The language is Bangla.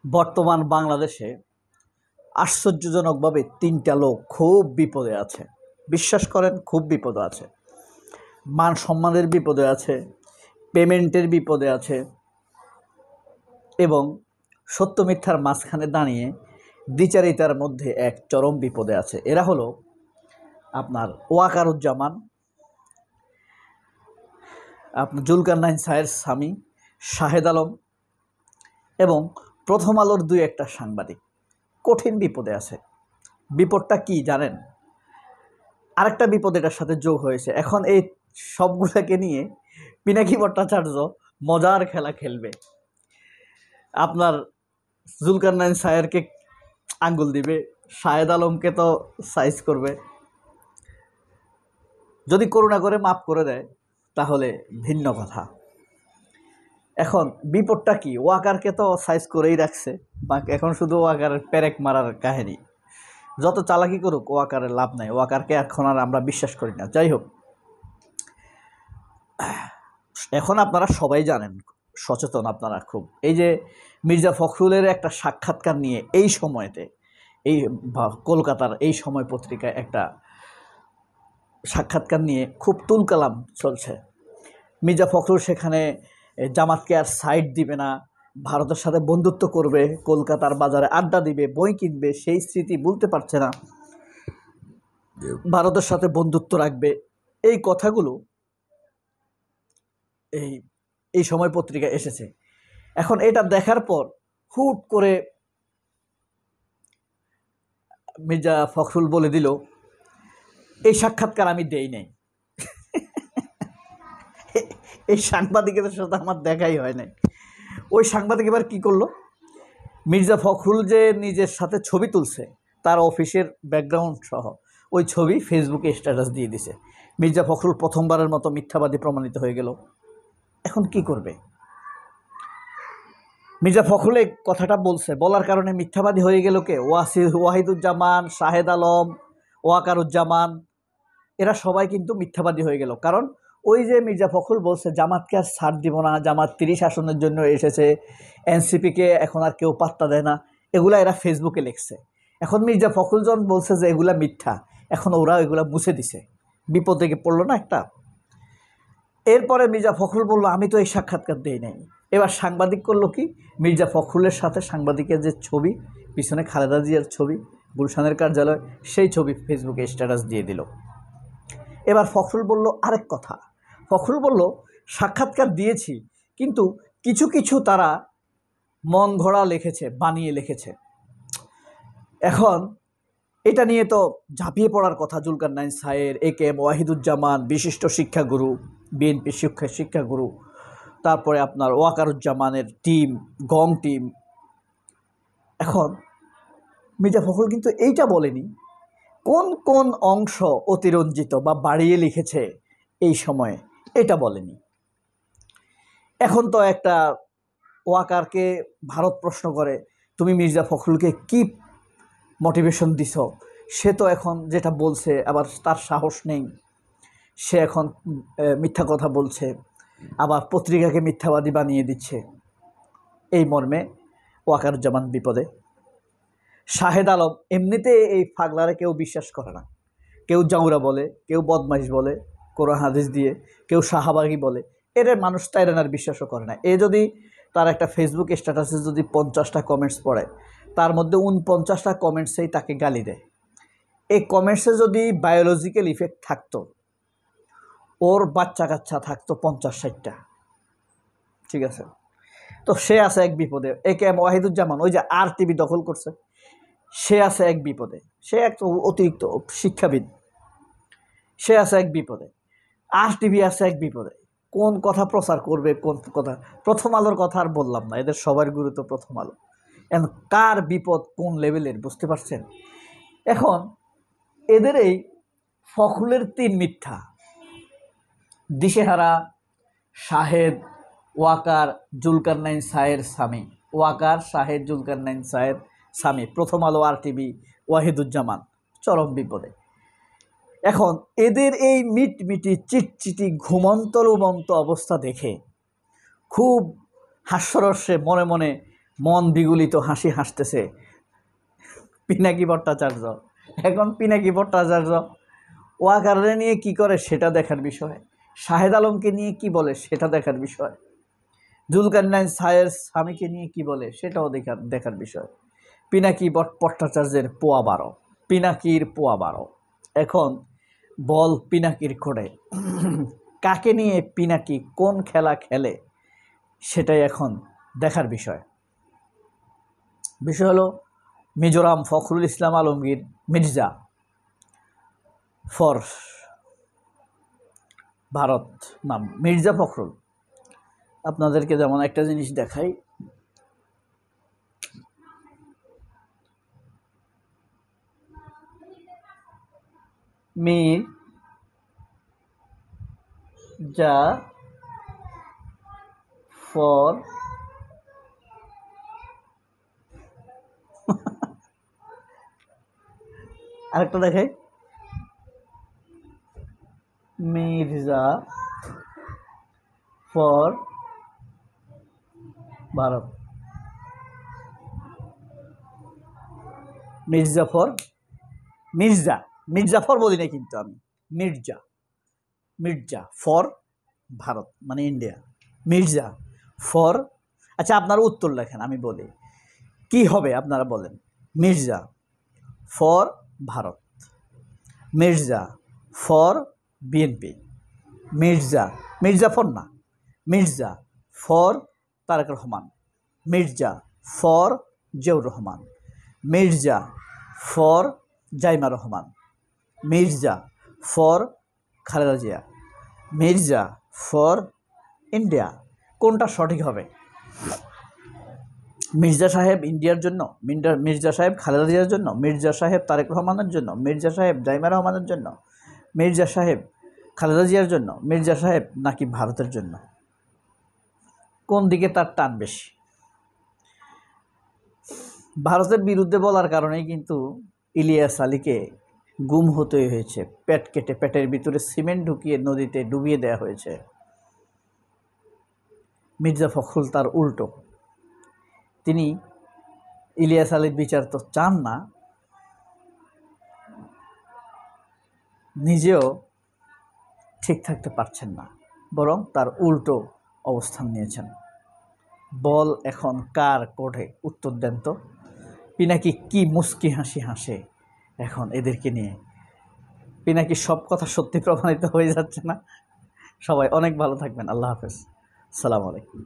বর্তমান বাংলাদেশে আশ্চর্যজনকভাবে তিনটা লোক খুব বিপদে আছে। বিশ্বাস করেন, খুব বিপদে আছে। মান সম্মানের বিপদে আছে, পেমেন্টের বিপদে আছে এবং সত্য মিথ্যার মাঝখানে দাঁড়িয়ে দ্বিচারিতার মধ্যে এক চরম বিপদে আছে। এরা হলো আপনার ওয়াকারুজ্জামান, আপনার জুলকারনাইন স্যারের স্বামী শাহেদ আলম এবং প্রথম আলোর দুই একটা সাংবাদিক কঠিন বিপদে আছে। বিপদটা কি জানেন? আরেকটা বিপদ এটার সাথে যোগ হয়েছে। এখন এই সবগুলোকে নিয়ে পিনাকি ভট্টাচার্য মজার খেলা খেলবে। আপনার জুলকারনাইন স্যারকে আঙ্গুল দিবে, শাহেদ আলমকে তো সাইজ করবে। যদি করুণা করে মাফ করে দেয় তাহলে ভিন্ন কথা। এখন বিপদটা কি? ওয়াকারকে তো সাইজ করেই রাখছে, এখন শুধু ওয়াকারের পেরেক মারার কাহিনী। যত চালাকি করুক ওয়াকারের লাভ নাই, ওয়াকারকে এখন আর আমরা বিশ্বাস করি না। যাই হোক, এখন আপনারা সবাই জানেন, সচেতন আপনারা খুব। এই যে মির্জা ফখরুলের একটা সাক্ষাৎকার নিয়ে এই সময়তে এই কলকাতার এই সময় পত্রিকায় একটা সাক্ষাৎকার নিয়ে খুব তুলকালাম চলছে। মির্জা ফখরুল সেখানে জামাতকে আর সাইড দিবে না, ভারতের সাথে বন্ধুত্ব করবে, কলকাতার বাজারে আড্ডা দিবে, বই কিনবে, সেই স্মৃতি ভুলতে পারছে না, ভারতের সাথে বন্ধুত্ব রাখবে। এই কথাগুলো এই সময় পত্রিকায় এসেছে। এখন এটা দেখার পর হুট করে মির্জা ফখরুল বলে দিল, এই সাক্ষাৎকার আমি দেই নাই। এই সাংবাদিকের সাথে আমার দেখাই হয় নাই। ওই সাংবাদিক এবার কী করলো? মির্জা ফখরুল যে নিজের সাথে ছবি তুলছে তার অফিসের ব্যাকগ্রাউন্ড সহ ওই ছবি ফেসবুকে স্ট্যাটাস দিয়ে দিছে। মির্জা ফখরুল প্রথমবারের মতো মিথ্যাবাদী প্রমাণিত হয়ে গেল। এখন কি করবে? মির্জা ফখরুল এই কথাটা বলছে, বলার কারণে মিথ্যাবাদী হয়ে গেল কে? ওয়াহিদুজ্জামান, শাহেদ আলম, ওয়াকারুজ্জামান, এরা সবাই কিন্তু মিথ্যাবাদী হয়ে গেল। কারণ ওই যে মির্জা ফখরুল বলছে জামাতকে আর ছাড় দিব না, জামাত 30 আসনের জন্য এসেছে, এনসিপিকে এখন আর কেউ পাত্তা দেয় না, এগুলা এরা ফেসবুকে লিখছে। এখন মির্জা ফখরুল যখন বলছে যে এগুলা মিথ্যা, এখন ওরা এগুলা মুছে দিছে। বিপদে পড়লো না একটা? এরপরে মির্জা ফখরুল বলল আমি তো এই সাক্ষাৎকার দেই নাই। এবার সাংবাদিক করলো কি? মির্জা ফখরুলের সাথে সাংবাদিকের যে ছবি, পিছনে খালেদা জিয়ার ছবি, গুলশানের কার্যালয়, সেই ছবি ফেসবুকে স্ট্যাটাস দিয়ে দিল। এবার ফখরুল বলল আরেক কথা। ফখরুল বলল সাক্ষাৎকার দিয়েছি, কিন্তু কিছু কিছু তারা মন গড়া লিখেছে, বানিয়ে লিখেছে। এখন এটা নিয়ে তো ঝাঁপিয়ে পড়ার কথা জুলকারনাইন স্যার, AKM ওয়াহিদুজ্জামান, বিশিষ্ট শিক্ষাগুরু, বিএনপি শিক্ষাগুরু, তারপরে আপনার ওয়াকারুজ্জামানের টিম, গং টিম। এখন মির্জা ফখরুল কিন্তু এইটা বলেনি কোন কোন অংশ অতিরঞ্জিত বা বাড়িয়ে লিখেছে এই সময়ে, এটা বলেনি। এখন তো একটা ওয়াকারকে ভারত প্রশ্ন করে তুমি মির্জা ফখরুলকে কি মোটিভেশন দিছ? সে তো এখন যেটা বলছে আবার তার সাহস নেই, সে এখন মিথ্যা কথা বলছে, আবার পত্রিকাকে মিথ্যাবাদী বানিয়ে দিচ্ছে। এই মর্মে ওয়াকারুজ্জামান বিপদে। শাহেদ আলম এমনিতে এই পাগলারে কেউ বিশ্বাস করে না। কেউ জাউরা বলে, কেউ বদমাইশ বলে কোরআন হাদিস দিয়ে, কেউ শাহবাগী বলে। এর মানুষ তাইরানার বিশ্বাসও করে না। এ যদি তার একটা ফেসবুক স্ট্যাটাসে যদি 50টা কমেন্টস পড়ে, তার মধ্যে 49টা কমেন্টসেই তাকে গালি দেয়। এই কমেন্টসে যদি বায়োলজিক্যাল ইফেক্ট থাকতো, ওর বাচ্চা কাচ্চা থাকতো 50-60টা। ঠিক আছে? তো সে আছে এক বিপদে। AKM ওয়াহিদুজ্জামান ওই যে RTV দখল করছে, সে আছে এক বিপদে। সে এক অতিরিক্ত শিক্ষাবিদ, সে আছে এক বিপদে। RTV আছে এক বিপদে। কোন কথা প্রচার করবে, কোন কথা? প্রথম আলোর কথা আর বললাম না, এদের সবার গুরুত্ব প্রথম আলো। এখন কার বিপদ কোন লেভেলের বুঝতে পারছেন? এখন এদের এই ফখরুলের 3 মিথ্যা, দিশেহারা, শাহেদ, ওয়াকার, জুলকারনাইন স্যারের স্বামী, ওয়াকার, শাহেদ, জুলকারনাইন স্যারের স্বামী, প্রথম আলো, RTV, ওয়াহিদুজ্জামান চরম বিপদে। এখন এদের এই মিটমিটি চিটচিটি ঘুমন্ত অবস্থা দেখে খুব হাস্যরস্যে মনে মনে মন বিগলিত হাসি হাসতেছে পিনাকি ভট্টাচার্য। এখন পিনাকি ভট্টাচার্য ওয়াকারকে নিয়ে কি করে সেটা দেখার বিষয়, শাহেদ আলমকে নিয়ে কি বলে সেটা দেখার বিষয়, জুলকারনাইন সায়ের স্বামীকে নিয়ে কি বলে সেটাও দেখার বিষয়। পিনাকি ভট্টাচার্যের পোয়া 12, পিনাকির পোয়া 12। এখন বল পিনাকির কোড়ে কাকে নিয়ে পিনাকি কোন খেলা খেলে সেটাই এখন দেখার বিষয়। বিষয় হলো মিজোরাম ফখরুল ইসলাম আলমগীর মির্জা ফর ভারত নাম মির্জা ফখরুল। আপনাদেরকে যেমন একটা জিনিস দেখাই, মির্জা ফর আরেকটা দেখাই, Mirza for Bharat, Mirza for Mirza for বলি না কিন্তু আমি, মির্জা ফর ভারত মানে ইন্ডিয়া, মির্জা ফর। আচ্ছা আপনারা উত্তর লেখেন, আমি বলি কি হবে আপনারা বলেন। Mirza for Bharat, Mirza for BNP, Mirza for না, Mirza for Tarique Rahman, Mirza for Ziaur Rahman, Mirza for Zaima Rahman, Mirza for Khaleda Zia, Mirza for India. কোনটা সঠিক হবে? মির্জা সাহেব ইন্ডিয়ার জন্য, মির্জা সাহেব খালেদা জিয়ার জন্য, মির্জা সাহেব তারেক রহমানের জন্য, মির্জা সাহেব জাইমা রহমানের জন্য, মির্জা সাহেব খালেদা জিয়ার জন্য, মির্জা সাহেব নাকি ভারতের জন্য? কোন দিকে তার টান বেশি? ভারতের বিরুদ্ধে বলার কারণেই কিন্তু ইলিয়াস আলীকে গুম হতে হয়েছে, পেট কেটে পেটের ভিতরে সিমেন্ট ঢুকিয়ে নদীতে ডুবিয়ে দেওয়া হয়েছে। মির্জা ফখরুল তার উল্টো, তিনি ইলিয়াস আলীর বিচার তো চান না, নিজেও ঠিক থাকতে পারছেন না, বরং তার উল্টো অবস্থান নিয়েছেন। বল এখন কার কোঠে? উত্তর দেন তো। পিনাকি কি মুস্কি হাসি হাসে এখন এদেরকে নিয়ে। পিনাকি সব কথা সত্যি প্রমাণিত হয়ে যাচ্ছে না। সবাই অনেক ভালো থাকবেন। আল্লাহ হাফেজ, আসসালামু আলাইকুম।